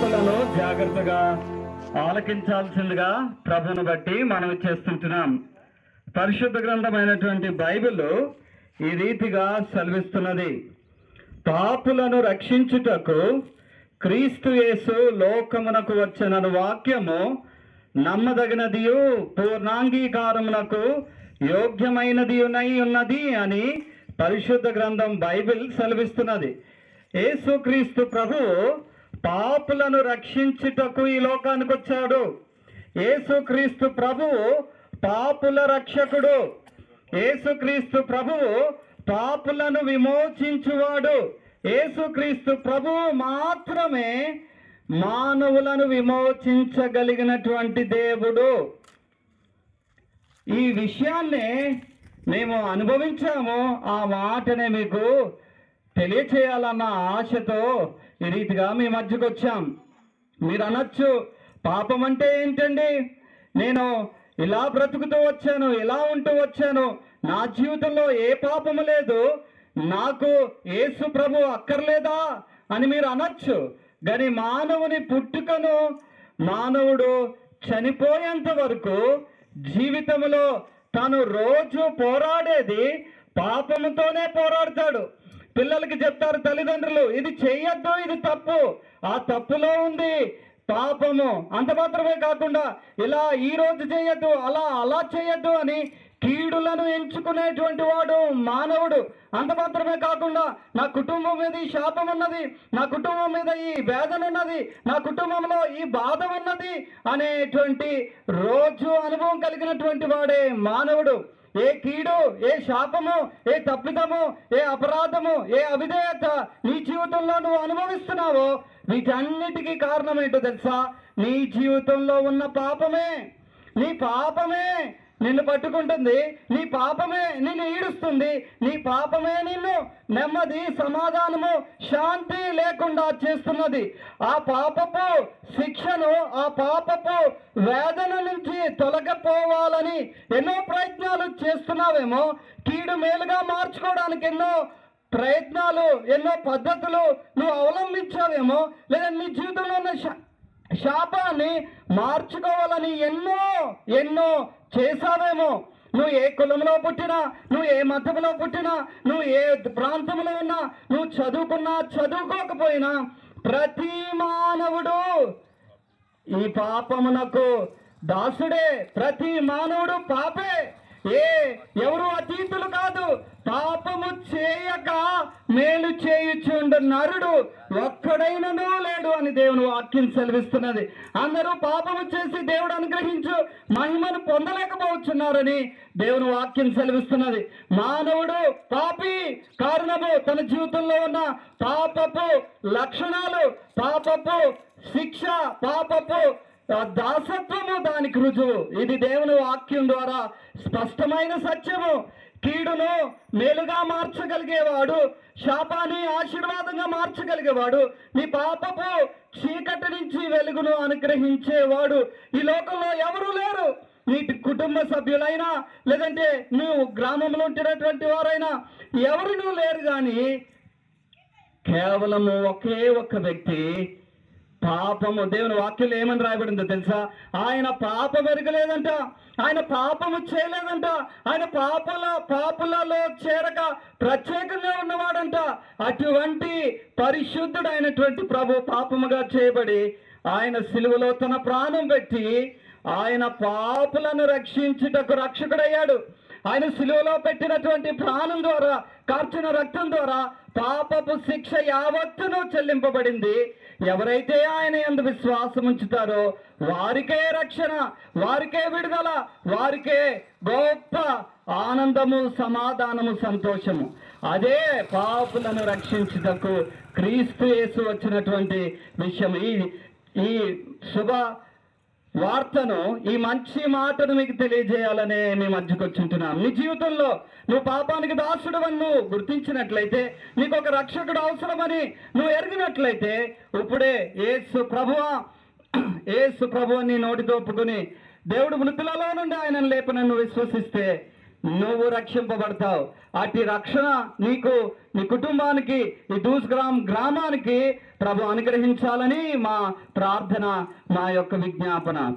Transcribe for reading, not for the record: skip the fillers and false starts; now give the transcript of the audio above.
మాటలను జాగ్రత్తగా ఆలకించాల్సిందిగా ప్రభువును బట్టి మనం చేస్తుంటున్నాం. పరిశుద్ధ గ్రంథమైనటువంటి బైబిల్ ఈ రీతిగా సెలవిస్తున్నది. పాపులను రక్షించుటకు క్రీస్తు యేసు లోకమునకు వచ్చెనను వాక్యము నమ్మదగినదియు పూర్ణాంగీకారమునకు యోగ్యమైనదియునై ఉన్నది అని పరిశుద్ధ గ్రంథం బైబిల్ సెలవిస్తున్నది. యేసుక్రీస్తు ప్రభువు పాపులను రక్షించుటకు ఈ లోకానికి వచ్చాడు. యేసుక్రీస్తు ప్రభువు పాపుల రక్షకుడు. యేసుక్రీస్తు ప్రభువు పాపులను విమోచించువాడు. యేసుక్రీస్తు ప్రభువు మాత్రమే మానవులను విమోచించగలిగినటువంటి దేవుడు. ఈ విషయాన్నే మేము అనుభవించాము. ఆ మాటనే మీకు తెలియచేయాలన్న ఆశతో ఈ రీతిగా మీ మధ్యకు వచ్చాం. మీరు అనొచ్చు, పాపం అంటే ఏంటండి? నేను ఇలా బ్రతుకుతూ వచ్చాను, ఇలా ఉంటూ వచ్చాను, నా జీవితంలో ఏ పాపము లేదు, నాకు యేసు ప్రభు అక్కర్లేదా అని మీరు అనొచ్చు. కానీ మానవుని పుట్టుకను మానవుడు చనిపోయేంత వరకు జీవితంలో తను రోజు పోరాడేది పాపముతోనే పోరాడతాడు. పిల్లలకి చెప్తారు తల్లిదండ్రులు, ఇది చెయ్యొద్దు, ఇది తప్పు, ఆ తప్పులో ఉంది పాపము. అంత మాత్రమే కాకుండా ఇలా ఈ రోజు చేయొద్దు, అలా చేయొద్దు అని కీడులను ఎంచుకునేటువంటి వాడు మానవుడు. అంత మాత్రమే కాకుండా నా కుటుంబం మీద ఈ శాపం ఉన్నది, నా కుటుంబం మీద ఈ వేదన ఉన్నది, నా కుటుంబంలో ఈ బాధ ఉన్నది అనేటువంటి రోజు అనుభవం కలిగినటువంటి వాడే మానవుడు. ఏ కీడు, ఏ శాపము, ఏ తప్పిదము, ఏ అపరాధము, ఏ అవిధేయత నీ జీవితంలో నువ్వు అనుభవిస్తున్నావో వీటన్నిటికీ కారణం ఏంటో తెలుసా? నీ జీవితంలో ఉన్న పాపమే. నీ పాపమే నిన్ను పట్టుకుంటుంది, నీ పాపమే నిన్ను ఈడుస్తుంది, నీ పాపమే నిన్ను నెమ్మది, సమాధానము, శాంతి లేకుండా చేస్తున్నది. ఆ పాపపు శిక్షను, ఆ పాపపు వేదన నుంచి తొలగిపోవాలని ఎన్నో ప్రయత్నాలు చేస్తున్నావేమో, కీడు మేలుగా మార్చుకోవడానికి ఎన్నో ప్రయత్నాలు, ఎన్నో పద్ధతులు నువ్వు అవలంబించావేమో, లేదా నీ జీవితంలో ఉన్న శాపాన్ని మార్చుకోవాలని ఎన్నో చేసావేమో. నువ్వు ఏ కులంలో పుట్టినా, నువ్వు ఏ మతంలో పుట్టినా, నువ్వు ఏ ప్రాంతంలో ఉన్నా, నువ్వు చదువుకున్నా చదువుకోకపోయినా ప్రతి మానవుడు ఈ పాపమునకు దాసుడే. ప్రతి మానవుడు పాపే. ఎవరు అతీతులు కాదు. పాపము చేయక మేలు చేయుచుండు నరుడు ఒక్కడైనను లేడు అని దేవుని వాక్యం సెలవిస్తున్నది. అందరూ పాపము చేసి దేవుడు అనుగ్రహించు మహిమను పొందలేకపోతున్నారని దేవుని వాక్యం సెలవిస్తున్నది. మానవుడు పాపి. కారణము తన జీవితంలో ఉన్న పాపపు లక్షణాలు, పాపపు శిక్ష, పాపపు దాసత్వము దానికి రుజువు. ఇది దేవుని వాక్యం ద్వారా స్పష్టమైన సత్యము. కీడును మేలుగా మార్చగలిగేవాడు, శాపాన్ని ఆశీర్వాదంగా మార్చగలిగేవాడు, నీ పాపపు చీకటి నుంచి వెలుగును అనుగ్రహించేవాడు ఈ లోకంలో ఎవరు లేరు. నీ కుటుంబ సభ్యులైనా, లేదంటే నువ్వు గ్రామంలో ఉంటున్నటువంటి వారైనా ఎవరు లేరు. కానీ కేవలము ఒకే ఒక్క వ్యక్తి పాపము. దేవుని వాక్యంలో ఏమని రాయబడిందో తెలుసా? ఆయన పాపం ఎరగలేదంట, ఆయన పాపము చేయలేదంట, ఆయన పాపులలో చేరక ప్రత్యేకంగా ఉన్నవాడంట. అటువంటి పరిశుద్ధుడైనటువంటి ప్రభు పాపముగా చేయబడి ఆయన సిలువలో తన ప్రాణం పెట్టి ఆయన పాపులను రక్షించుటకు రక్షకుడయ్యాడు. ఆయన సిలువలో పెట్టినటువంటి ప్రాణం ద్వారా, కార్చిన రక్తం ద్వారా పాపపు శిక్ష యావత్తును చెల్లింపబడింది. ఎవరైతే ఆయన యందు విశ్వాసం ఉంచుతారో వారికే రక్షణ, వారికే విడుదల, వారికే గొప్ప ఆనందము, సమాధానము, సంతోషము. అదే పాపులను రక్షించుటకు క్రీస్తు యేసు వచ్చినటువంటి విషయం. ఈ శుభ వార్తను, ఈ మంచి మాటను మీకు తెలియజేయాలనే మేము మధ్యకొచ్చుంటున్నాం. నీ జీవితంలో నువ్వు పాపానికి దాసుడు అని నువ్వు గుర్తించినట్లయితే, నీకు ఒక రక్షకుడు అవసరమని నువ్వు ఎరిగినట్లయితే, ఇప్పుడే యేసు ప్రభువు నీ నోటితో ఒప్పుకొని దేవుడు మృతులలో నుండి ఆయనను లేపనని నువ్వు విశ్వసిస్తే నువ్వు రక్షింపబడతావు. అట్టి రక్షణ నీకు, నీ కుటుంబానికి, ఈ దూస్గ్రామ్ గ్రామానికి ప్రభు అనుగ్రహించాలని మా ప్రార్థన, మా యొక్క విజ్ఞాపన.